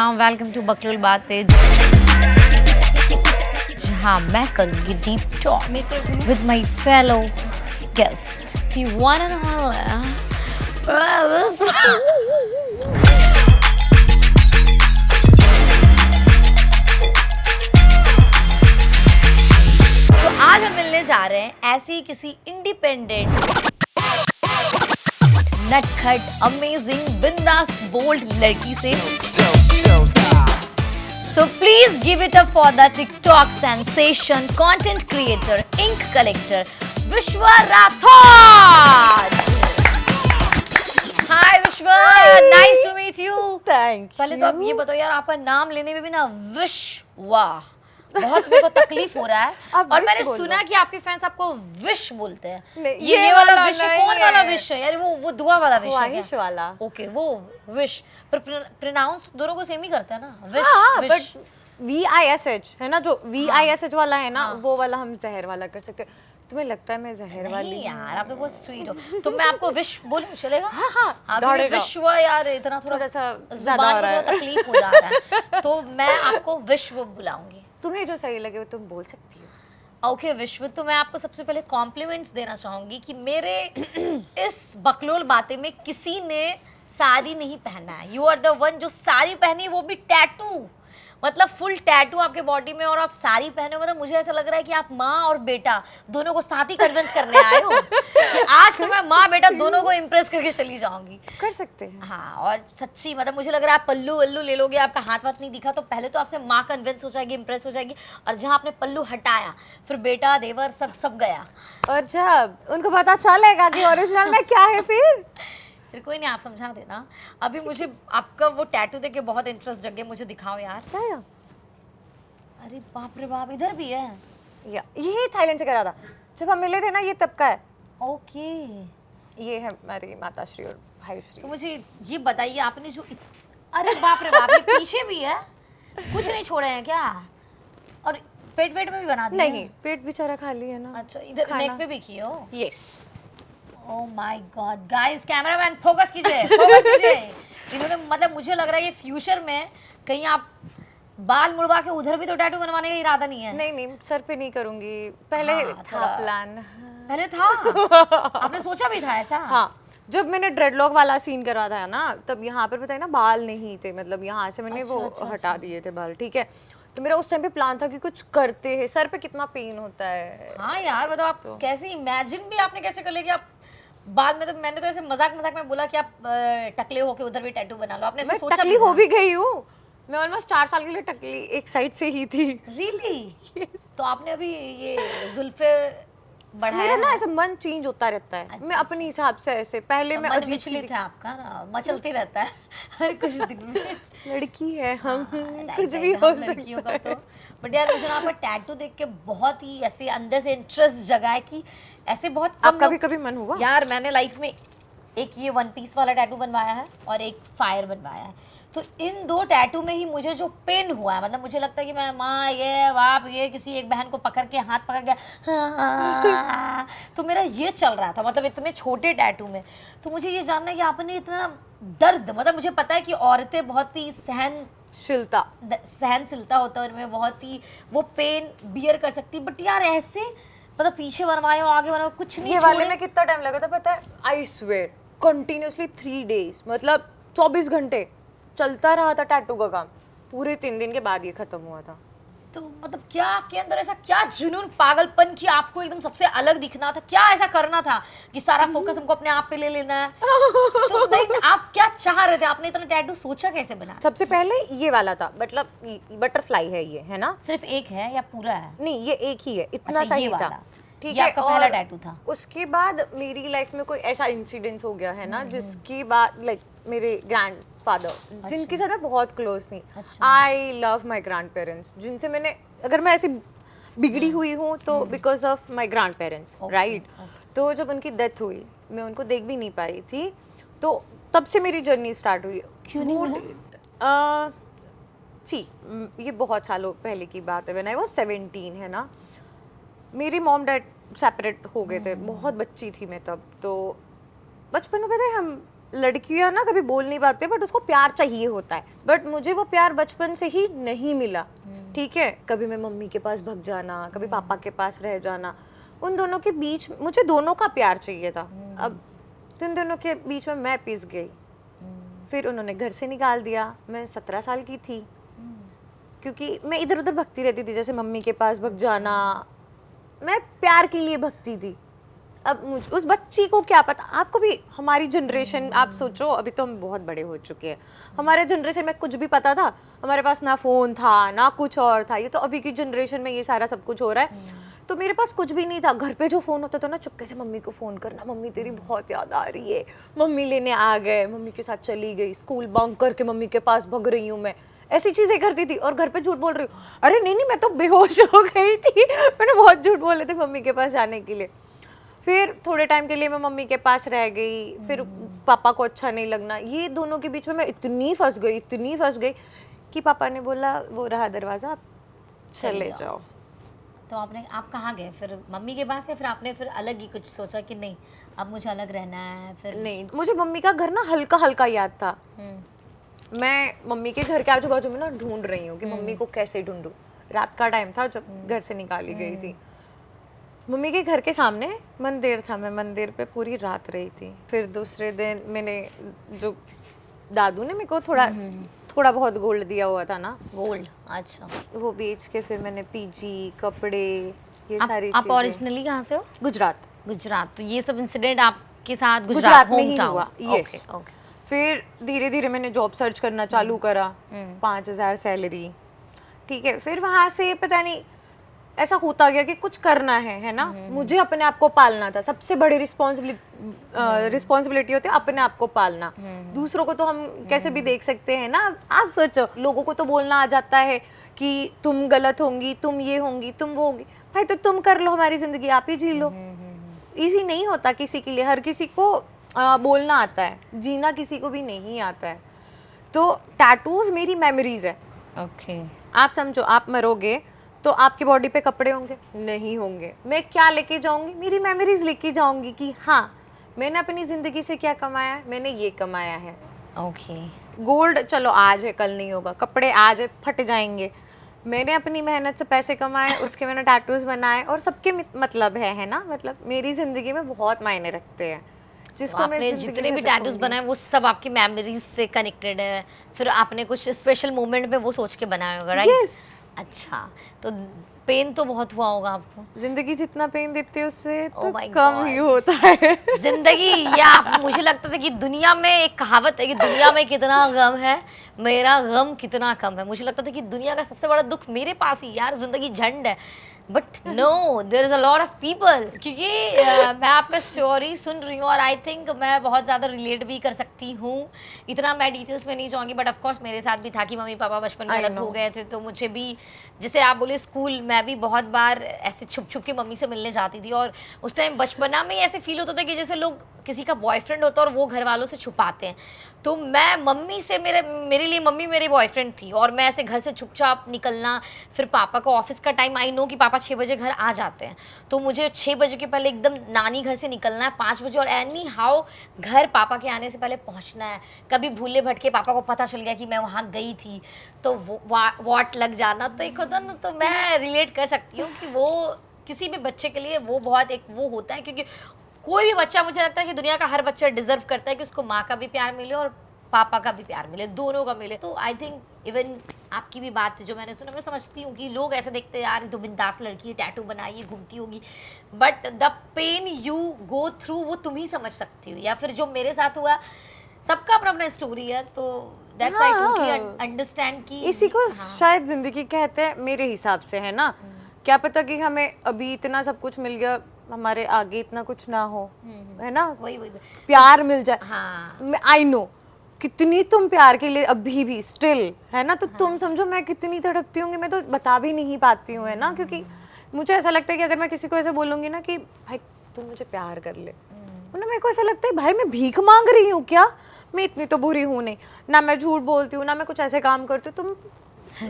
अस्सलाम, welcome to बकरुल बातें, जहाँ मैं करूँगी deep talk with my fellow guest, the one and only तो आज हम मिलने जा रहे हैं ऐसी किसी इंडिपेंडेंट, नटखट, अमेजिंग, बिंदास, बोल्ड लड़की से। So please give it up for the TikTok sensation, content creator, ink collector, Vishwa Rathod. Hi Vishwa, nice to meet you. Thank you. पहले तो आप ये बताओ यार, आपका नाम लेने में भी ना विश्वा बहुत मेरे को तकलीफ हो रहा है। और मैंने सुना कि आपके फैंस आपको विश बोलते हैं। ये वाला विश कौन वाला विश है यार? वो दुआ वाला विश है विश वाला। ओके, वो विश पर प्रोनाउंस दोनों को सेम ही करते हैं ना, विश। हाँ, विश बट VISH है ना, जो VISH वाला है ना, वो वाला हम जहर वाला कर सकते हैं। तुम्हें लगता है मैं जहर वाली? नहीं यार, आप तो बहुत स्वीट हो। तो मैं आपको विश बोलूं, चलेगा? हाँ, विश हुआ यार, इतना थोड़ा सा जुबान को थोड़ा तकलीफ हो जा रहा है, तो मैं आपको विश्व बुलाऊंगी। तुम्हें जो सही लगे वो तुम बोल सकती हो। ओके विश्व, तो मैं आपको सबसे पहले कॉम्प्लीमेंट्स देना चाहूंगी कि मेरे इस बकलोल बातें में किसी ने साड़ी नहीं पहना है। यू आर द वन जो साड़ी पहनी, वो भी टैटू, मतलब फुल टैटू आपके बॉडी में, और आप साड़ी पहने हो। मतलब मुझे ऐसा लग रहा है कि आप माँ और बेटा दोनों को साथ ही कन्विंस करने आए हो कि आज तो मैं माँ बेटा दोनों को इम्प्रेस करके चली जाऊंगी। कर सकते हैं। हाँ, और सच्ची मतलब मुझे लग रहा है आप पल्लू वल्लू ले लोगे, आपका हाथ वाथ नहीं दिखा तो पहले तो आपसे माँ कन्विंस हो जाएगी, इम्प्रेस हो जाएगी, और जहाँ आपने पल्लू हटाया फिर बेटा देवर सब गया। और जब उनको पता चलेगा कि ओरिजिनल में क्या है फिर कोई नहीं, आप समझा देना। अभी मुझे आपका वो टैटू देख के बहुत इंटरेस्ट जग गया, मुझे दिखाओ यार। अरे बाप रे बाप, इधर भी है? ये थाईलैंड से करा था जब हम मिले थे ना, ये तब का है। ओके, ये है हमारी माता श्री और भाई श्री। तो मुझे ये बताइए, आपने जो अरे बाप रे बाप, ये पीछे भी है, कुछ नहीं छोड़े हैं क्या? और पेट में भी बना दिया? नहीं, पेट बेचारा खाली है ना। अच्छा, इधर नेक पे भी किए हो? Yes. Oh my God, guys cameraman focus कीजिए, फोकस कीजिए। इन्होंने मतलब मुझे लग रहा है ये फ्यूचर में कहीं आप बाल मुड़वा के उधर भी तो टैटू बनवाने का इरादा नहीं है? नहीं, सर पे नहीं करूंगी, पहले था प्लान। पहले था? आपने सोचा भी था ऐसा? हाँ, जब मैंने ड्रेडलॉक वाला सीन करवा था ना, तब यहाँ पर पता है ना बाल नहीं थे, मतलब यहाँ से मैंने वो हटा दिए थे बाल, ठीक है। तो मेरा उस टाइम पे प्लान था कि कुछ करते हैं। सर पे कितना पेन होता है। हाँ यार, मतलब आप तो कैसे इमेजिन भी आपने कैसे कर लिया कि आप बाद में, तो मैंने तो ऐसे मजाक में बोला कि आप टकले होके उधर भी टैटू बना लो। आपने ऐसे सोचा? टकली हो भी गई हूँ मैं, ऑलमोस्ट 4 साल के लिए टकली एक साइड से ही थी। रियली? तो आपने अभी ये जुल्फे बढ़ाया ना, ऐसा मन चेंज होता रहता है। मैं अपने हिसाब से ऐसे पहले मैं विचलित है आपका ना, मचलते रहता है हर कुछ दिन में। लड़की है हम, कुछ भी हो लड़कियों का तो। बट यार मुझे ना आपका टैटू देख के बहुत ही ऐसे अंदर से इंटरेस्ट जगा है कि ऐसे बहुत कम आपका भी कभी मन हुआ? यार मैंने लाइफ में एक ये 1 पीस वाला टैटू बनवाया है और एक फायर बनवाया है। तो इन 2 टैटू में ही मुझे जो पेन हुआ है, मतलब मुझे लगता है कि मैं माँ ये बाप ये किसी एक बहन को पकड़ के हाथ पकड़ गया तो मेरा ये चल रहा था, मतलब इतने छोटे टैटू में। तो मुझे ये जानना है कि आपने इतना दर्द, मतलब मुझे पता है कि औरतें बहुत ही सहनशीलता होता है उनमें, बहुत ही वो पेन बियर कर सकती, बट यार ऐसे मतलब पीछे बनवाए हो आगे बनवाए, कुछ नहीं। ये वाले में कितना टाइम लगा था पता है? आई स्वेयर कंटिन्यूअसली 3 डेज, मतलब 24 घंटे चलता रहा था टैटू का काम। पूरे 3 दिन के बाद ये खत्म हुआ था। तो मतलब क्या आपके अंदर ऐसा क्या जुनून, पागलपन कि आपको एकदम सबसे अलग दिखना था? क्या ऐसा करना था कि सारा फोकस हमको अपने आप पे ले लेना है? तो नहीं, आप क्या चाह रहे थे? आपने इतना टैटू सोचा कैसे बना? सबसे पहले ये वाला था, मतलब बटरफ्लाई है ये, है ना? सिर्फ एक है या पूरा है? नहीं, ये एक ही है, इतना सा ही था। ठीक है, आपका पहला टैटू था। उसके बाद मेरी लाइफ में कोई ऐसा इंसिडेंस हो गया है ना, जिसकी बात लाइक मेरे ग्रैंडफादर, जिनके साथ मैं बहुत क्लोज थी। I love my grand parents, जिनसे मैंने, अगर मैं ऐसी बिगड़ी हुई हूँ तो because of my grand parents, right? तो जब उनकी डेथ हुई, मैं उनको देख भी नहीं पाई थी, तो तब से मेरी जर्नी स्टार्ट हुई। क्यों नहीं मिला? ये बहुत सालों पहले की बात है, व्हेन आई वाज 17, है ना। मेरी मॉम डैड सेपरेट हो गए थे, बहुत बच्ची थी मैं तब। तो बचपन में पता है हम लड़कियां ना कभी बोल नहीं पाते बट उसको प्यार चाहिए होता है, बट मुझे वो प्यार बचपन से ही नहीं मिला। ठीक है, कभी मैं मम्मी के पास भाग जाना, कभी पापा के पास रह जाना, उन दोनों के बीच मुझे दोनों का प्यार चाहिए था। अब उन दोनों के बीच में मैं पिस गई, फिर उन्होंने घर से निकाल दिया। मैं 17 साल की थी, क्योंकि मैं इधर उधर भगती रहती थी, जैसे मम्मी के पास भग जाना, मैं प्यार के लिए भगती थी। अब उस बच्ची को क्या पता, आपको भी हमारी जनरेशन, आप सोचो अभी तो हम बहुत बड़े हो चुके हैं, हमारे जनरेशन में कुछ भी पता था? हमारे पास ना फोन था ना कुछ और था, ये तो अभी की जनरेशन में ये सारा सब कुछ हो रहा है। तो मेरे पास कुछ भी नहीं था। घर पे जो फोन होता था ना, चुपके से मम्मी को फोन करना, मम्मी तेरी बहुत याद आ रही है, मम्मी लेने आ गए, मम्मी के साथ चली गई, स्कूल बंक करके मम्मी के पास भग रही हूँ मैं, ऐसी चीजें करती थी। और घर पे झूठ बोल रही हूँ, अरे नहीं नहीं मैं तो बेहोश हो गई थी, मैंने बहुत झूठ बोले थे मम्मी के पास जाने के लिए। फिर थोड़े टाइम के लिए मैं मम्मी के पास रह गई, फिर पापा को अच्छा नहीं लगना, ये दोनों के बीच में मैं इतनी फंस गई कि पापा ने बोला वो रहा दरवाजा, आप चले जाओ। तो आप कहाँ गए फिर? मम्मी के पास, या फिर आपने फिर अलग ही कुछ सोचा कि नहीं अब मुझे अलग रहना है? फिर नहीं, मुझे मम्मी का घर ना हल्का हल्का याद था। मैं मम्मी के घर के आजू बाजू में ना ढूंढ रही हूँ कि मम्मी को कैसे ढूंढूं। रात का टाइम था जब घर से निकाली गई थी। मम्मी के घर के सामने मंदिर था, मैं मंदिर पे पूरी रात रही थी। फिर दूसरे दिन मैंने, जो दादू ने मेरे को थोड़ा बहुत गोल्ड दिया हुआ था ना, गोल्ड, अच्छा, वो बेच के फिर मैंने पीजी, कपड़े, ये सारी आप चीजें। ओरिजिनली कहाँ से हो? गुजरात। गुजरात। तो ये सब इंसिडेंट आपके साथ गुजरात में होम ही टाउन? हुआ, यस। ओके। फिर धीरे धीरे मैंने जॉब सर्च करना चालू करा, 5,000 सैलरी, ठीक है। फिर वहां से पता नहीं ऐसा होता गया कि कुछ करना है ना, मुझे अपने आप को पालना था। सबसे बड़ी रिस्पॉन्सिबिलिटी होती है अपने आप को पालना। दूसरों को तो हम कैसे भी देख सकते हैं ना। आप सोचो, लोगों को तो बोलना आ जाता है कि तुम गलत होंगी, तुम ये होंगी, तुम वो होगी। भाई तो तुम कर लो, हमारी जिंदगी आप ही जी लो। इजी नहीं होता किसी के लिए, हर किसी को बोलना आता है, जीना किसी को भी नहीं आता है। तो टैटूज मेरी मेमोरीज है। ओके। आप समझो, आप मरोगे तो आपकी बॉडी पे कपड़े होंगे? नहीं होंगे। मैं क्या लेके जाऊंगी? मेरी मेमोरीज लेके जाऊंगी कि हाँ मैंने अपनी जिंदगी से क्या कमाया है, मैंने ये कमाया है। ओके। गोल्ड चलो आज है कल नहीं होगा, कपड़े आज है फट जाएंगे। मैंने अपनी मेहनत से पैसे कमाए, उसके मैंने टैटूज बनाए, और सबके मतलब है ना, मतलब मेरी जिंदगी में बहुत मायने रखते हैं। जिसको मैं आपने जितने भी टैटूज बनाए वो सब आपकी मेमोरीज से कनेक्टेड है। फिर आपने कुछ स्पेशल मोमेंट में वो सोच के बनाया होगा, राइट? yes. अच्छा, तो पेन तो बहुत हुआ होगा आपको। जिंदगी जितना पेन देती है उससे तो my कम God. ही होता है। जिंदगी, या मुझे लगता था कि दुनिया में एक कहावत है कि दुनिया में कितना गम है, मेरा गम कितना कम है। मुझे लगता था कि दुनिया का सबसे बड़ा दुख मेरे पास ही, यार जिंदगी झंड है। But no, there is a lot of people. क्योंकि मैं आपका स्टोरी सुन रही हूँ और आई थिंक मैं बहुत ज़्यादा रिलेट भी कर सकती हूँ। इतना मैं डिटेल्स में नहीं जाऊँगी, बट ऑफकोर्स मेरे साथ भी था कि मम्मी पापा बचपन में अलग हो गए थे, तो मुझे भी, जैसे आप बोले स्कूल, मैं भी बहुत बार ऐसे छुप छुप के मम्मी से मिलने जाती थी। और उस टाइम बचपना में ऐसे फील होता था कि जैसे लोग, किसी का बॉयफ्रेंड होता है और वो घर वालों से छुपाते हैं। तो मैं मम्मी से, मेरे लिए मम्मी मेरे बॉयफ्रेंड थी, और मैं ऐसे घर से चुपचाप निकलना। फिर पापा का ऑफिस का टाइम, आई नो कि पापा 6 बजे घर आ जाते हैं, तो मुझे 6 बजे के पहले एकदम नानी घर से निकलना है 5 बजे, और एनी हाउ घर पापा के आने से पहले पहुंचना है। कभी भूले भटके पापा को पता चल गया कि मैं वहाँ गई थी तो वॉट लग जाना। तो एक होता ना, तो मैं रिलेट कर सकती हूँ कि वो किसी भी बच्चे के लिए वो बहुत एक वो होता है। क्योंकि कोई भी बच्चा, मुझे लगता है कि दुनिया का हर बच्चा डिजर्व करता है कि उसको माँ का भी प्यार मिले और पापा का भी प्यार मिले, दोनों का मिले। तो आई थिंक इवन आपकी भी बात जो मैंने सुना, मैं समझती हूँ कि लोग ऐसे देखते हैं यार ये तो बिंदास लड़की है, टैटू बनाई है, घूमती होगी, but the pain you go through वो तुम ही समझ सकती हो। या फिर जो मेरे साथ हुआ, सबका अपना अपना स्टोरी है, तो दैट्स आई टोटली अंडरस्टैंड कि इसी को शायद जिंदगी कहते हैं मेरे हिसाब से, है ना। क्या पता कि हमें अभी इतना सब कुछ मिल गया, हमारे आगे इतना कुछ ना हो, है ना। वही प्यार मिल जाए। हाँ, आई नो कितनी तुम प्यार के लिए अभी भी स्टिल, है ना। तो तुम समझो मैं कितनी तड़पती हूँ, मैं तो बता भी नहीं पाती हूँ, है ना। क्योंकि मुझे ऐसा लगता है कि अगर मैं किसी को ऐसे बोलूंगी ना कि भाई तुम मुझे प्यार कर ले, ना मेरे को ऐसा लगता है भाई मैं भीख मांग रही हूँ क्या, मैं इतनी तो बुरी हूँ नहीं ना, मैं झूठ बोलती हूँ ना, मैं कुछ ऐसे काम करती हूँ, तुम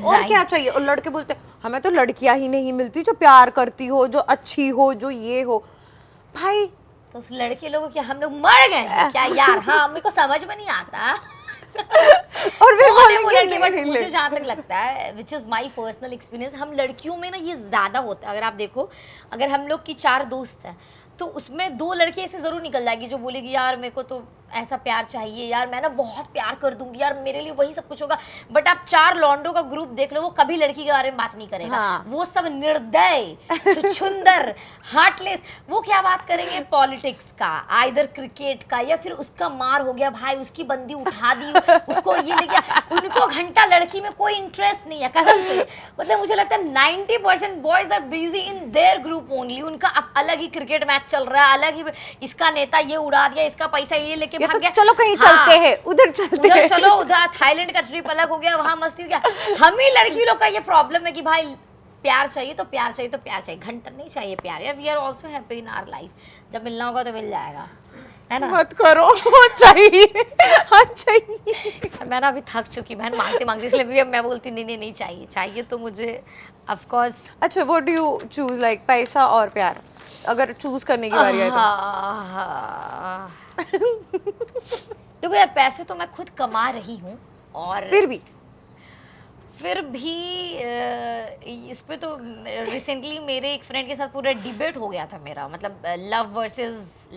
और क्या चाहिए। और लड़के बोलते हमें तो लड़कियां ही नहीं मिलती जो प्यार करती हो, जो अच्छी हो, जो ये हो। भाई तो उस लड़के लोगों के हम लोग मर गए हैं क्या यार? हाँ, मेरे को समझ में नहीं आता। और फिर वो लड़के, बोलेंगे बट नहीं मुझे ले। जहाँ तक लगता है, which is my personal experience, हम लड़कियों में ना ये ज़्यादा होता है। अगर आप देखो, अगर हम लोग की 4 दोस्त हैं तो उसमें 2 लड़के ऐसे ज़रूर निकल जाएगी जो बोलेगी यार मेरे को तो ऐसा प्यार चाहिए, यार मैं ना बहुत प्यार कर दूंगी, यार मेरे लिए वही सब कुछ होगा। बट आप 4 लॉन्डो का ग्रुप देख लो, वो कभी लड़की के बारे में बात नहीं करेगा। हाँ। वो सब निर्दय, छुछुंदर, हार्टलेस। वो क्या बात करेंगे? पॉलिटिक्स का, आइदर क्रिकेट का, या फिर उसका मार हो गया भाई, उसकी बंदी उठा दी, उसको ये ले गया। उनको घंटा लड़की में कोई इंटरेस्ट नहीं है कसम से। मतलब मुझे लगता है 90% boys are busy in their group only. उनका अब अलग ही क्रिकेट मैच चल रहा है, अलग ही इसका नेता ये उड़ा दिया, इसका पैसा ये लेके ये भाग तो गया। चलो कहीं हाँ, चलते हैं, उधर चलते उधर हैं। चलो, उधर थाईलैंड का ट्रिप अलग हो गया, वहां मस्ती हो गया। हम ही लड़की लोग का ये प्रॉब्लम है कि भाई प्यार चाहिए तो प्यार चाहिए तो प्यार चाहिए, घंटा नहीं चाहिए प्यार। यार we are also happy in our life, जब मिलना होगा तो मिल जाएगा, है ना? मत करो, चाहिए, हाँ चाहिए। मैं ना अभी थक चुकी बहन, मांगते मांगते, इसलिए भी अब मैं बोलती नहीं नहीं नहीं चाहिए, चाहिए तो मुझे ऑफ कोर्स। अच्छा, what do you choose, like पैसा और प्यार? अगर चूज करने की बारी आए तो देखो यार, पैसे तो मैं खुद कमा रही हूँ, और फिर भी इस पे तो रिसेंटली मेरे एक फ्रेंड के साथ पूरा डिबेट हो गया था मेरा, मतलब लव वर्सेस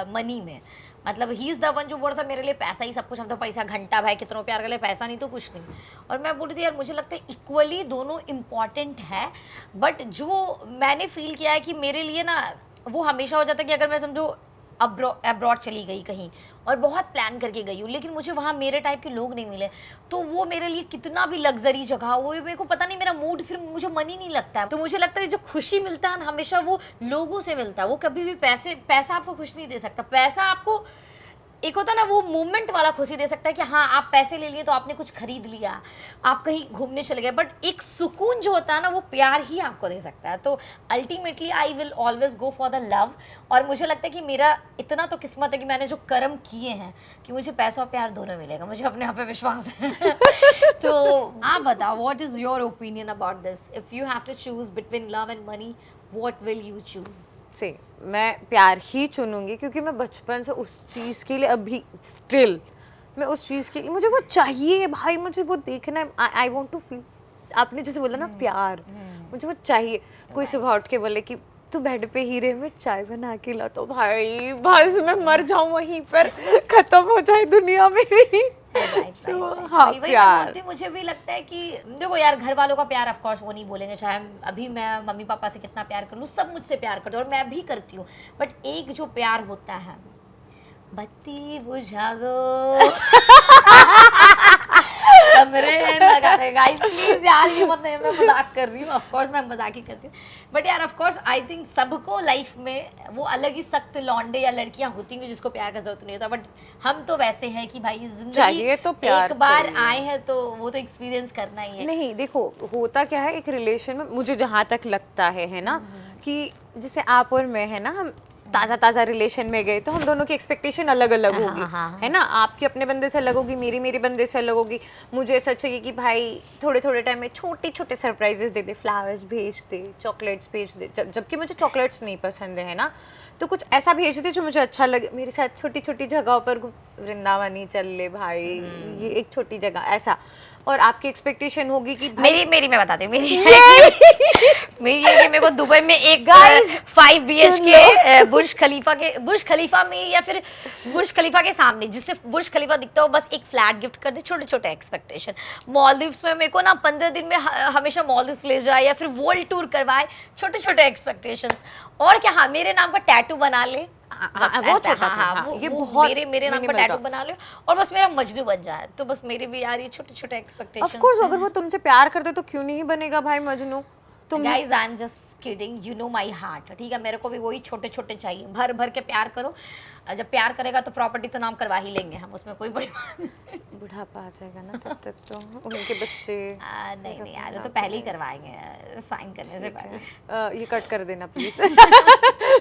मनी में। मतलब ही इज़ द वन जो बोल रहा था मेरे लिए पैसा ही सब कुछ, हम तो पैसा घंटा भाई, कितनों प्यार कर ले, पैसा नहीं तो कुछ नहीं। और मैं बोल रही थी यार मुझे लगता है इक्वली दोनों इम्पॉर्टेंट है। बट जो मैंने फील किया है कि मेरे लिए ना वो हमेशा हो जाता है कि अगर मैं समझो अब्रॉड चली गई कहीं और बहुत प्लान करके गई हूँ, लेकिन मुझे वहाँ मेरे टाइप के लोग नहीं मिले, तो वो मेरे लिए कितना भी लग्जरी जगह हो, वो मेरे को पता नहीं, मेरा मूड फिर मुझे मनी नहीं लगता है। तो मुझे लगता है जो खुशी मिलता है हमेशा वो लोगों से मिलता है, वो कभी भी पैसा आपको खुश नहीं दे सकता। पैसा आपको एक होता है ना वो मूवमेंट वाला खुशी दे सकता है कि हाँ आप पैसे ले लिए तो आपने कुछ खरीद लिया, आप कहीं घूमने चले गए, बट एक सुकून जो होता है ना वो प्यार ही आपको दे सकता है। तो ultimately I will always go for the love. और मुझे लगता है कि मेरा इतना तो किस्मत है कि मैंने जो कर्म किए हैं कि मुझे पैसा और प्यार दोनों मिलेगा, मुझे अपने आप पे विश्वास है। तो आप बताओ, what is your opinion about this? If you have to choose between love and money, what will you choose? से मैं प्यार ही चुनूंगी, क्योंकि मैं बचपन से उस चीज़ के लिए अभी स्टिल मैं उस चीज़ के लिए, मुझे वो चाहिए भाई, मुझे वो देखना है। आई वॉन्ट टू फील, आपने जैसे बोला ना प्यार, मुझे वो चाहिए। कोई सुबह उठ के बोले कि तू बेड पे हीरे में चाय बना के ला, तो भाई बस मैं मर जाऊं वहीं पर, खत्म हो जाए दुनिया मेरी। हाँ, वही प्यार। बोलती हूँ, मुझे भी लगता है कि देखो यार घर वालों का प्यार ऑफ कोर्स वो नहीं बोलेंगे, चाहे अभी मैं मम्मी पापा से कितना प्यार कर लूँ, सब मुझसे प्यार करते हैं और मैं भी करती हूँ। बट एक जो प्यार होता है, बत्ती बुझा दो कमरे लगा दे, गाइस प्लीज यार, ये मत, मैं मजाक कर रही हूँ, ऑफ कोर्स मैं मजाक ही करती हूँ। बट यार ऑफ कोर्स आई थिंक सबको लाइफ में वो अलग ही सख्त लौंडे या लड़कियां होती हैं जिसको प्यार का जरूरत नहीं होता। बट हम तो वैसे हैं कि भाई जिंदगी तो प्यार एक बार चाहिए। आए हैं तो वो तो एक्सपीरियंस करना ही है। नहीं देखो, होता क्या है एक रिलेशन में, मुझे जहाँ तक लगता है ना, कि जैसे आप और मैं है ना, हम ताज़ा रिलेशन में गए तो हम दोनों की एक्सपेक्टेशन अलग अलग होगी, है ना। आपकी अपने बंदे से अलग होगी, मेरी मेरे बंदे से अलग होगी। मुझे ऐसा चाहिए कि भाई थोड़े थोड़े टाइम में छोटे छोटे सरप्राइजेस दे दे, फ्लावर्स भेज दे, चॉकलेट्स भेज दे, जबकि मुझे चॉकलेट्स नहीं पसंद है ना, तो कुछ ऐसा भेज दे जो मुझे अच्छा लगे। मेरे साथ छोटी छोटी जगहों पर वृंदावन ही चल ले भाई, ये एक छोटी जगह ऐसा। और आपकी एक्सपेक्टेशन होगी कि मेरी मैं बताती हूँ, मेरी ये कि मेरे को दुबई में एक 5 BHK बुर्ज खलीफा में या फिर बुर्ज खलीफा के सामने जिससे बुर्ज खलीफा दिखता हो, बस एक फ्लैट गिफ्ट कर दे, छोटे छोटे एक्सपेक्टेशन। मॉलदीव्स में मेरे को ना 15 दिन में हमेशा मॉलदीव्स ले जाए या फिर वर्ल्ड टूर करवाए, छोटे छोटे एक्सपेक्टेशंस। और क्या, हाँ मेरे नाम पर टैटू बना ले, मेरे नाम पर टैटू बना लो और बस मेरा मजनू बन जाए, तो बस मेरे भी यार ये छोटे छोटे एक्सपेक्टेशंस। ऑफ कोर्स अगर वो तुमसे प्यार करते तो क्यों नहीं बनेगा भाई Majnu. Guys I am just kidding, you know my heart, ठीक है। मेरे को भी वही छोटे छोटे चाहिए, भर भर के प्यार करो। जब प्यार करेगा तो प्रॉपर्टी तो नाम करवा ही लेंगे हम, उसमें कोई बड़ी बात नहीं। बुढ़ापा आ जाएगा ना तब तक तो उनके बच्चे नहीं यार, वो तो पहले ही करवाएंगे साइन करने से पहले। ये कट कर देना प्लीज,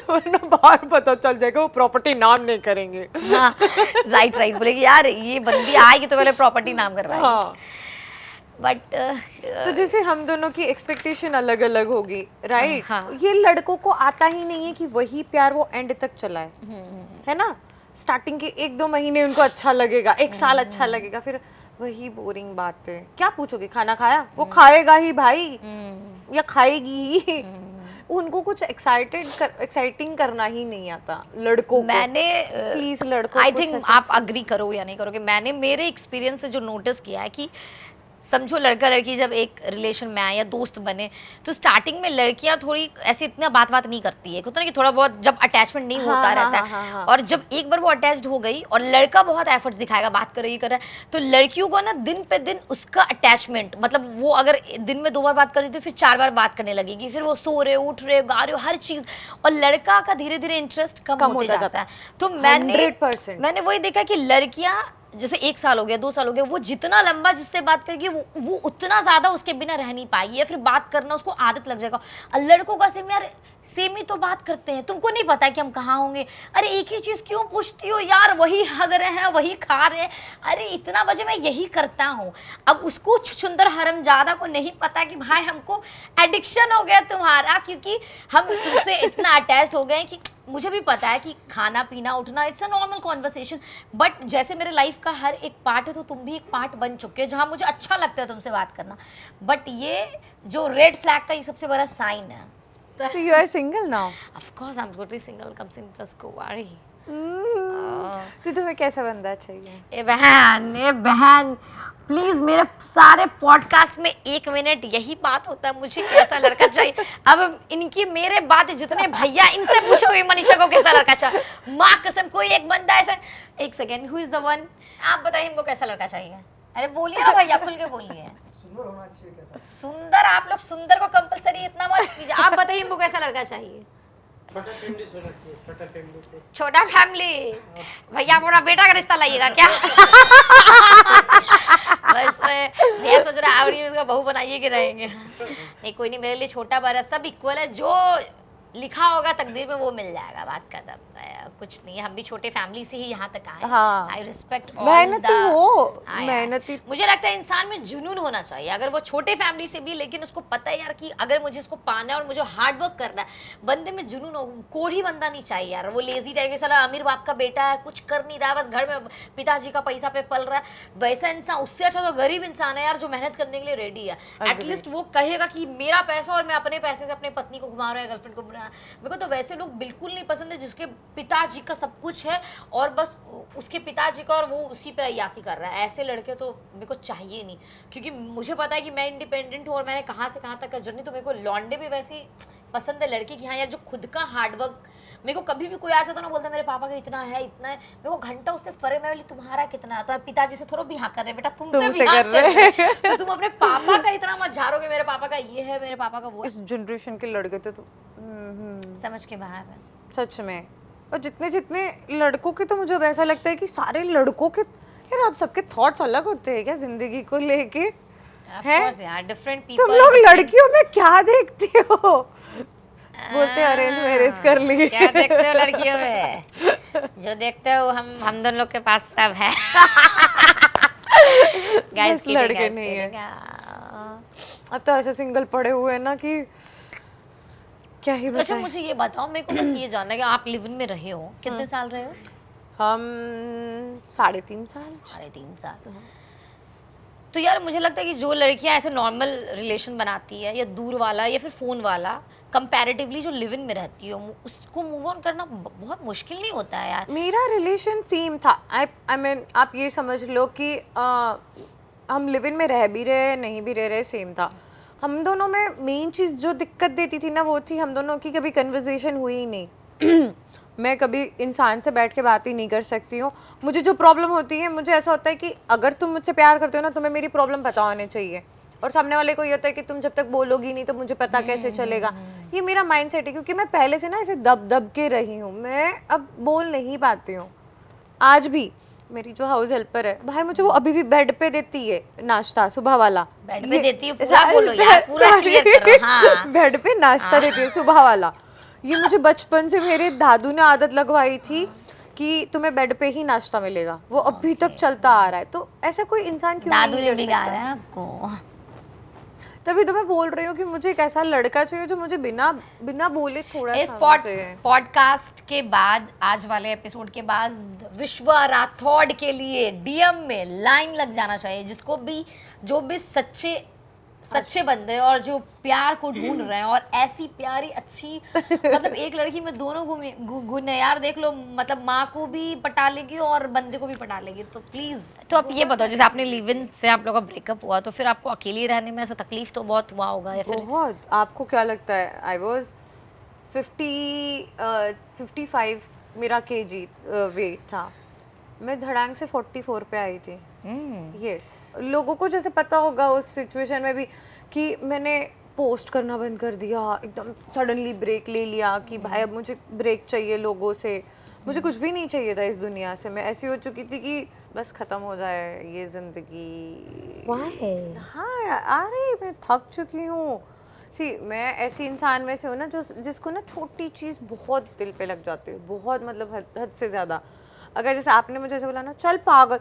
वरना बाहर पता चल जाएगा वो प्रॉपर्टी नाम नहीं करेंगे। हाँ राइट बोलेगी यार ये बंदी आएगी तो पहले प्रॉपर्टी नाम करवाएगी। बट तो जैसे हम दोनों की एक्सपेक्टेशन अलग अलग होगी, राइट? हाँ। ये लड़कों को आता ही नहीं है कि वही प्यार वो एंड तक चलाए, है ना? स्टार्टिंग के 1-2 महीने उनको अच्छा लगेगा, 1 साल अच्छा लगेगा, फिर वही बोरिंग बात है। क्या पूछोगे, खाना खाया? वो खाएगा ही भाई, या खाएगी ही। उनको कुछ एक्साइटिंग करना ही नहीं आता लड़कों को। मैंने प्लीज लड़कों आई कुछ थिंक ऐसा आप अग्री करो या नहीं करोगे, मैंने मेरे एक्सपीरियंस से जो नोटिस किया है कि समझो लड़का लड़की जब एक रिलेशन में आए या दोस्त बने, तो स्टार्टिंग में लड़कियां थोड़ी ऐसे इतना बात नहीं करती है, होता है ना कि थोड़ा बहुत जब अटैचमेंट नहीं होता रहता है। और जब एक बार वो अटैच्ड हो गई और लड़का बहुत एफर्ट्स दिखाएगा, बात कर रही है, तो लड़कियों को ना दिन पे दिन उसका अटैचमेंट, मतलब वो अगर दिन में 2 बार बात करती थी, फिर 4 बार बात करने लगेगी, फिर वो सो रहे, उठ रहे, गा रहे, हर चीज, और लड़का का धीरे धीरे इंटरेस्ट कम होते जाता है। तो 100%। मैंने वही देखा कि लड़कियां जैसे 1 साल हो गया, 2 साल हो गया, वो जितना लंबा जिससे बात करेगी वो उतना ज्यादा उसके बिना रह नहीं पाएगी, या फिर बात करना उसको आदत लग जाएगा। और लड़कों का सेम यार, सेम ही तो बात करते हैं, तुमको नहीं पता है कि हम कहाँ होंगे, अरे एक ही चीज क्यों पूछती हो यार, वही हग रहे हैं, वही खा रहे हैं, अरे इतना बजे मैं यही करता हूँ। अब उसको छुछुंदर हरमजादा को नहीं पता कि भाई हमको एडिक्शन हो गया तुम्हारा, क्योंकि हम तुमसे इतना अटैच्ड हो गए कि मुझे भी पता है कि खाना पीना उठना it's a normal conversation, but जैसे मेरे लाइफ का हर एक पार्ट है, तो तुम भी एक पार्ट बन चुके हो जहाँ मुझे अच्छा लगता है तुमसे बात करना। बट ये जो रेड फ्लैग का ये सबसे बड़ा साइन है। So you are single now? Of course I'm totally single, come single plus कुंवारी। तो तुम्हें कैसा बंदा चाहिए? ए बहन प्लीज, मेरे सारे पॉडकास्ट में 1 मिनट यही बात होता है, मुझे कैसा लड़का चाहिए। अब इनकी मेरे बात जितने भैया, इनसे पूछोगे मनीषा को कैसा लड़का चाहिए, माँ कसम कोई एक बंदा ऐसा। 1 second, who is the one? आप बताइए हमको कैसा लड़का चाहिए। अरे बोलिए ना भैया, खुल के बोलिए। सुंदर होना चाहिए। कैसा? सुंदर? आप लोग सुंदर को कंपलसरी इतना मत कीजिए। आप बताइए हमको कैसा लड़का चाहिए। छोटा फैमिली से होना चाहिए, छोटा फैमिली से। छोटा फैमिली? भैया मोरा बेटा का रिश्ता लाइएगा क्या? बस ये सोच रहा है उसका बहू बनाइए कि रहेंगे। नहीं कोई नहीं, मेरे लिए छोटा बड़ा सब इक्वल है, जो लिखा होगा तकदीर में वो मिल जाएगा, बात खत्म। कुछ नहीं, हम भी छोटे फैमिली से ही यहाँ तक आए। हाँ। आई रिस्पेक्ट मेहनती हो, मेहनती। मुझे लगता है इंसान में जुनून होना चाहिए, अगर वो छोटे फैमिली से भी, लेकिन उसको पता है यार कि अगर मुझे इसको पाना है और मुझे हार्ड वर्क करना है, बंदे में जुनून हो। कोढ़ी बंदा नहीं चाहिए यार, वो लेजी टाइप के, साला अमीर बाप का बेटा है, कुछ कर नहीं रहा है, बस घर में पिताजी का पैसा पे पल रहा है, वैसा इंसान। उससे अच्छा तो गरीब इंसान है यार, जो मेहनत करने के लिए रेडी है। एटलीस्ट वो कहेगा कि मेरा पैसा और मैं अपने पैसे से अपने पत्नी को घुमा रहा है, गर्लफ्रेंड को घुमा रहा है। मेरे को तो वैसे लोग बिल्कुल नहीं पसंद है जिसके पिताजी का सब कुछ है और बस उसके पिताजी का और वो उसी पे अय्यासी कर रहा है। ऐसे लड़के तो मेरे को चाहिए नहीं, क्योंकि मुझे पता है कि मैं इंडिपेंडेंट हूँ और मैंने कहाँ से कहाँ तक का जर्नी। तो मेरे को लौंडे भी वैसे पसंद है लड़के की, हाँ यार जो खुद का हार्डवर्क। मेरे को कभी भी कोई आ जाता ना, बोलता मेरे पापा का इतना है इतना है, मेरे को घंटा उससे फरे में तुम्हारा कितना है, तो पिताजी से थोड़ा भी हाँ कर रहे बेटा, तुमसे भी हाँ कर रहे तो तुम अपने पापा का इतना मत झाड़ोगे, मेरे पापा का ये है, मेरे पापा का वो है। इस जनरेशन के लड़के तो समझ के बाहर है सच में। और जितने जितने लड़कों के, तो मुझे अब ऐसा लगता है कि सारे लड़कों के यार, आप सबके थॉट्स अलग होते हैं क्या जिंदगी को लेके? हैं यार, डिफरेंट तुम पीपल। लोग लड़कियों में क्या देखते हो? बोलते अरेंज मैरिज कर लिए। क्या देखते हो लड़कियों में? जो देखते हो हम दोनों लोग के पास सब है। बस लड़के नहीं है। अब तो ऐसे सिंगल पड़े हुए हैं ना कि क्या ही बताएं। अच्छा मुझे ये बताओ, मेरे को बस ये जानना है कि आप लिव इन में रहे हो, कितने साल रहे हो? हम 3.5 साल। 3.5 साल। तो यार मुझे लगता है कि जो लड़कियां ऐसे नॉर्मल रिलेशन बनाती है, या दूर वाला या फिर फोन वाला, कंपैरेटिवली जो लिव इन में रहती हो, उसको मूव ऑन करना बहुत मुश्किल नहीं होता है यार। मेरा रिलेशन सेम था। आई मीन आप ये समझ लो कि हम लिव इन में रह भी रहे नहीं भी रह रहे, सेम था। हम दोनों में मेन चीज़ जो दिक्कत देती थी ना, वो थी हम दोनों की कभी कन्वर्सेशन हुई ही नहीं। मैं कभी इंसान से बैठ के बात ही नहीं कर सकती हूँ। मुझे जो प्रॉब्लम होती है, मुझे ऐसा होता है कि अगर तुम मुझसे प्यार करते हो ना, तुम्हें मेरी प्रॉब्लम पता होनी चाहिए, और सामने वाले को ये होता है कि तुम जब तक बोलोगी नहीं तो मुझे पता कैसे चलेगा। ये मेरा माइंडसेट है, क्योंकि मैं पहले से ना ऐसे दब दब के रही हूँ, मैं अब बोल नहीं पाती हूँ। आज भी मेरी जो हाउस हेल्पर है भाई, मुझे वो अभी भी बेड पे देती है नाश्ता, सुबह वाला। बेड पे देती है? पूरा बोलो यार, पूरा क्लियर करो। हाँ, बेड पे नाश्ता देती है सुबह वाला। ये मुझे बचपन से मेरे दादू ने आदत लगवाई थी कि तुम्हें बेड पे ही नाश्ता मिलेगा, वो अभी तक चलता आ रहा है। तो ऐसा कोई इंसान क्यों दादू नहीं ने कर बिगाड़ा सकता? है आपको। तभी तो मैं बोल रही हूँ कि मुझे एक ऐसा लड़का चाहिए जो मुझे बिना बिना बोले थोड़ा इस समझे। पॉडकास्ट के बाद, आज वाले एपिसोड के बाद विश्वा राठौड़ के लिए डीएम में लाइन लग जाना चाहिए, जिसको भी जो भी सच्चे बंदे और जो प्यार को ढूंढ रहे हैं और ऐसी प्यारी अच्छी मतलब एक लड़की में दोनों गुण है यार, देख लो मतलब माँ को भी पटा लेगी और बंदे को भी पटा लेगी। तो प्लीज, तो आप ये बताओ, जैसे आपने लिव इन से आप लोगों का ब्रेकअप हुआ, तो फिर आपको अकेले रहने में ऐसा तकलीफ तो बहुत हुआ होगा या फिर? बहुत। आपको क्या लगता है आई वॉज 55 मेरा केजी वेट था, मैं धड़ांग से 44 पे आई थी। यस, लोगों को जैसे पता होगा उस सिचुएशन में भी कि मैंने पोस्ट करना बंद कर दिया, एकदम सडनली ब्रेक ले लिया कि भाई अब मुझे ब्रेक चाहिए लोगों से, मुझे कुछ भी नहीं चाहिए था इस दुनिया से। मैं ऐसी हो चुकी थी कि बस खत्म हो जाए ये जिंदगी। हाँ अरे मैं थक चुकी हूँ। सी मैं ऐसी इंसान में से हूँ ना जो जिसको ना छोटी चीज़ बहुत दिल पे लग जाती है, बहुत मतलब हद से ज़्यादा। अगर जैसे आपने मुझे ऐसे बोला ना चल पागल,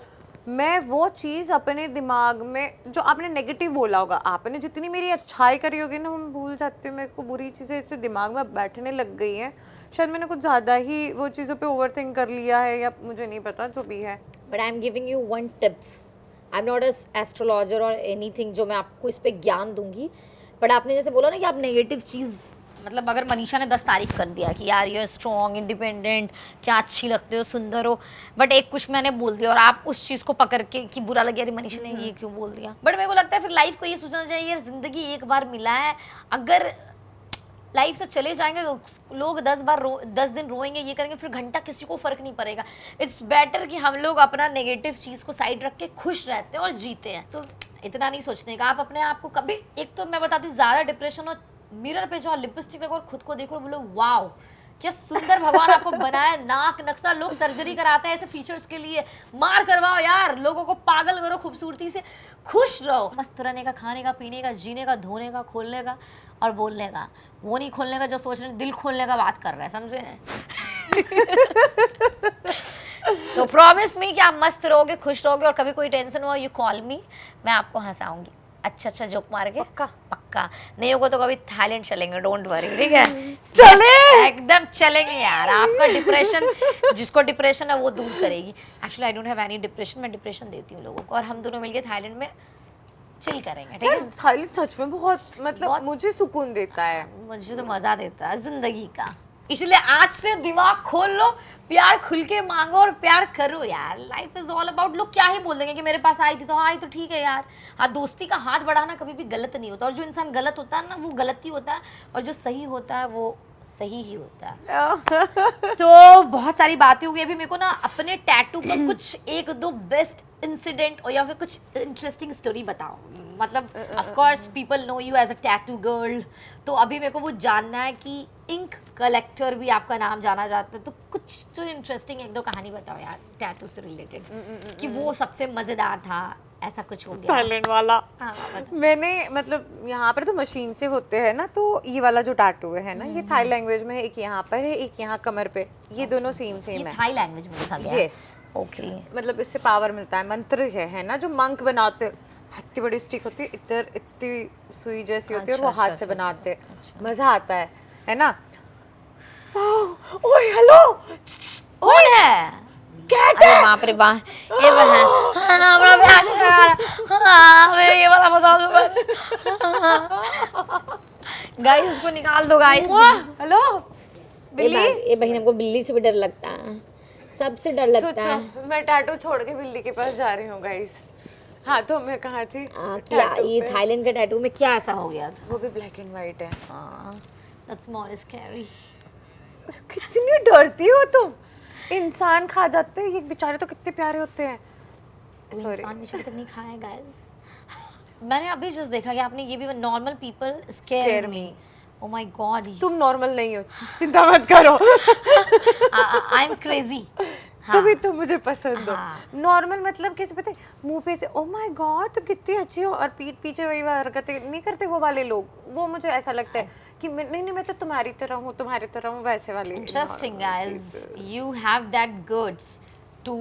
मैं वो चीज़ अपने दिमाग में जो आपने नेगेटिव बोला होगा, आपने जितनी मेरी अच्छाई करी होगी ना मैं भूल जाती हूँ। मेरे को बुरी चीज़ें ऐसे दिमाग में बैठने लग गई हैं, शायद मैंने कुछ ज़्यादा ही वो चीज़ों पे ओवरथिंक कर लिया है या मुझे नहीं पता, जो भी है। But I am giving you one tips, I am not astrologer और एनीथिंग जो मैं आपको इस पे ज्ञान दूंगी, बट आपने जैसे बोला ना कि आप नेगेटिव चीज़, मतलब अगर मनीषा ने 10 तारीफ कर दिया कि यार यू स्ट्रॉन्ग, इंडिपेंडेंट, क्या अच्छी लगते हो, सुंदर हो, बट एक कुछ मैंने बोल दिया और आप उस चीज़ को पकड़ के कि बुरा लग गया, अरे मनीषा ने ये क्यों बोल दिया। बट मेरे को लगता है फिर लाइफ को ये सोचना चाहिए यार, जिंदगी एक बार मिला है, अगर लाइफ से चले जाएंगे लोग 10 दिन रोएंगे, ये करेंगे, फिर घंटा किसी को फर्क नहीं पड़ेगा। इट्स बेटर कि हम लोग अपना नेगेटिव चीज़ को साइड रख के खुश रहते हैं और जीते हैं। तो इतना नहीं सोचने का, आप अपने आप को कभी, एक तो मैं बताती हूँ ज़्यादा डिप्रेशन और मिरर पे जो लिपस्टिक लगाओ और खुद को देखो और बोलो वाओ क्या सुंदर भगवान आपको बनाया, नाक नक्शा, लोग सर्जरी कराते हैं ऐसे फीचर्स के लिए, मार करवाओ यार, लोगों को पागल करो खूबसूरती से, खुश रहो, मस्त रहने का, खाने का, पीने का, जीने का, धोने का, खोलने का और बोलने का, वो नहीं खोलने का जो सोच रहे, दिल खोलने का बात कर रहे हैं, समझे? तो प्रॉमिस मी कि आप मस्त रहोगे, खुश रहोगे और कभी कोई टेंशन हुआ यू कॉल मी, मैं आपको हंसाऊंगी अच्छा जोक मार के। पक्का नहीं होगा तो कभी थाईलैंड चलेंगे, डोंट वरी, ठीक है? चले एकदम चलेंगे यार। आपका डिप्रेशन, जिसको डिप्रेशन है वो दूर करेगी। Actually I don't have any depression, मैं डिप्रेशन देती हूँ लोगों को, और हम दोनों मिलके थाईलैंड में चिल करेंगे, ठीक है? थाईलैंड सच में बहुत मतलब मुझे सुकून देता है, मुझे तो मजा देता है जिंदगी का, इसलिए आज से दिमाग खोल लो, प्यार खुल के मांगो और प्यार करो यार। लाइफ इज ऑल अबाउट, लोग क्या ही बोल देंगे कि मेरे पास आई थी तो हाँ आई तो ठीक है यार। हाँ, दोस्ती का हाथ बढ़ाना कभी भी गलत नहीं होता, और जो इंसान गलत होता है ना वो गलत ही होता है, और जो सही होता है वो सही ही होता है। तो बहुत सारी बातें हो गई। अभी मेरे को ना अपने टैटू का कुछ एक दो बेस्ट इंसिडेंट और या फिर कुछ इंटरेस्टिंग स्टोरी बताओ। मतलब of course people know you as a tattoo girl, तो अभी मेरे को वो जानना है कि इंक कलेक्टर भी आपका नाम जाना जाता है, तो कुछ जो इंटरेस्टिंग एक दो कहानी बताओ यार टैटू से रिलेटेड, कि वो सबसे मजेदार था, ऐसा कुछ हो गया थाईलैंड वाला। हाँ, बताओ। मैंने मतलब यहाँ पर तो मशीन से होते हैं ना, तो ये वाला जो टैटू है ना, ये थाई लैंग्वेज में है, एक यहाँ पर है, एक यहाँ कमर पे, ये दोनों सेम ये है। थाई लैंग्वेज में लिखा गया। Yes, okay. मतलब इससे पावर मिलता है, मंत्र है ना, जो मंक बनाते हैं, इतनी बड़ी स्टिक होती है, इधर इतनी सुई जैसी होती है, और वो हाथ से बनाते हैं, मजा आता है ना? ओए हेलो, कौन है? कैट अरे बाप रे बाप, ये बहन, हाँ बड़ा प्यार है यार, हाँ मैं ये वाला बता दूँ, गाइस इसको निकाल दो गाइस। हेलो बिल्ली। ये बहन, हमको बिल्ली से भी डर लगता है, सबसे डर लगता है। सोचो मैं टैटू छोड़ के बिल्ली के पास जा रही हूँ गाइस। हाँ तो मैं कहाँ थी? क्या ये थाईलैंड के टैटू में क्या ऐसा हो गया था? वो भी ब्लैक एंड व्हाइट है। That's more scary. कितनी डरती हो तुम, इंसान खा जाते हैं, ये बेचारे तो कितने प्यारे होते हैं। इंसान बेचारे तक नहीं खाए गाइस। मैंने अभी जस्ट देखा कि आपने ये भी, normal people scare me. Oh my God, तुम नॉर्मल नहीं हो, चिंता मत करो। आई एम क्रेजी, तभी तुम मुझे पसंद हो। हाँ। नॉर्मल मतलब कैसे पता है, मुंह पे से ओ माय गॉड तुम कितनी अच्छी हो, और पीठ पीछे वही हरकतें नहीं करते वो वाले लोग, वो मुझे ऐसा लगता है कि नहीं मैं तो तुम्हारी तरह हूँ, तुम्हारी तरह हूँ, वैसे वाले। Interesting guys, you have that goods to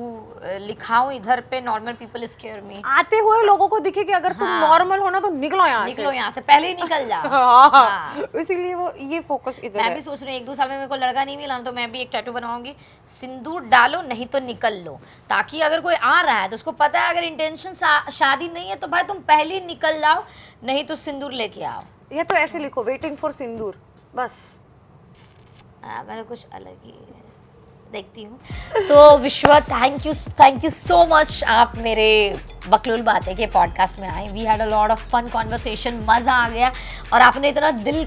लिखाऊं इधर पे नॉर्मल पीपल स्केयर मी। आते हुए लोगों को दिखे कि अगर तुम नॉर्मल हो ना तो निकलो यहाँ निकलो यहाँ से, पहले ही निकल जाओ। हाँ, इसीलिए वो ये फोकस इधर मैं है। भी सोच रही हूँ 1-2 साल में मेरे को लड़का नहीं मिला ना, तो मैं भी एक टैटू बनवाऊंगी, सिंदूर डालो नहीं तो निकल लो, ताकि अगर कोई आ रहा है तो उसको पता है अगर इंटेंशन शादी नहीं है तो भाई तुम पहले ही निकल जाओ, नहीं तो सिंदूर लेके आओ। या तो ऐसे लिखो वेटिंग फॉर सिंदूर, बस। मैं तो कुछ अलग ही देखती हूँ। सो विश्वा, थैंक यू सो मच, आप मेरे बकलोल बातें के पॉडकास्ट में आए। We had a lot of fun conversation, मज़ा आ गया, और आपने इतना दिल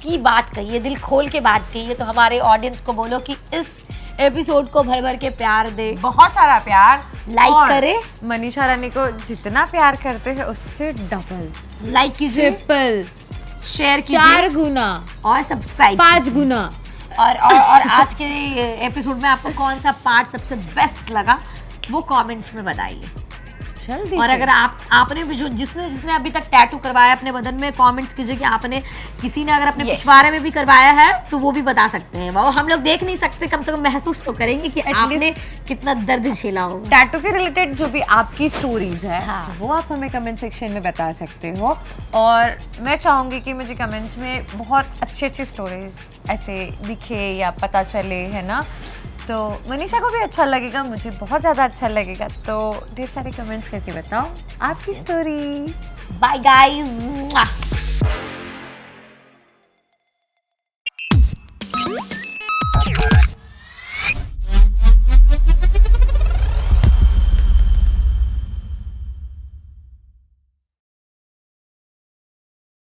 की बात कही है, दिल खोल के बात कही है, तो हमारे ऑडियंस को बोलो कि इस एपिसोड को भर भर के प्यार दे, बहुत सारा प्यार, लाइक और करे, मनीषा रानी को जितना प्यार करते हैं उससे डबल, लाइक कीजिए, ट्रिपल, शेयर कीजिए, 4 गुना, और सब्सक्राइब 5 गुना। और आज के एपिसोड में आपको कौन सा पार्ट सबसे बेस्ट लगा वो कमेंट्स में बताइए। जल्दी और से। अगर आपने भी जो जिसने अभी तक टैटू करवाया अपने बदन में, कमेंट्स कीजिए कि आपने किसी ने अगर अपने पिछवाड़े में भी करवाया है तो वो भी बता सकते हैं। वो हम लोग देख नहीं सकते, कम से कम महसूस तो करेंगे कि आपने कितना दर्द झेला हो। टैटू के रिलेटेड जो भी आपकी स्टोरीज है, हाँ। वो आप हमें कमेंट सेक्शन में बता सकते हो, और मैं चाहूँगी कि मुझे कमेंट्स में बहुत अच्छी स्टोरीज ऐसे दिखे या पता चले, है ना। तो मनीषा को भी अच्छा लगेगा, मुझे बहुत ज़्यादा अच्छा लगेगा, तो ढेर सारे कमेंट्स करके बताओ आपकी स्टोरी। Bye guys.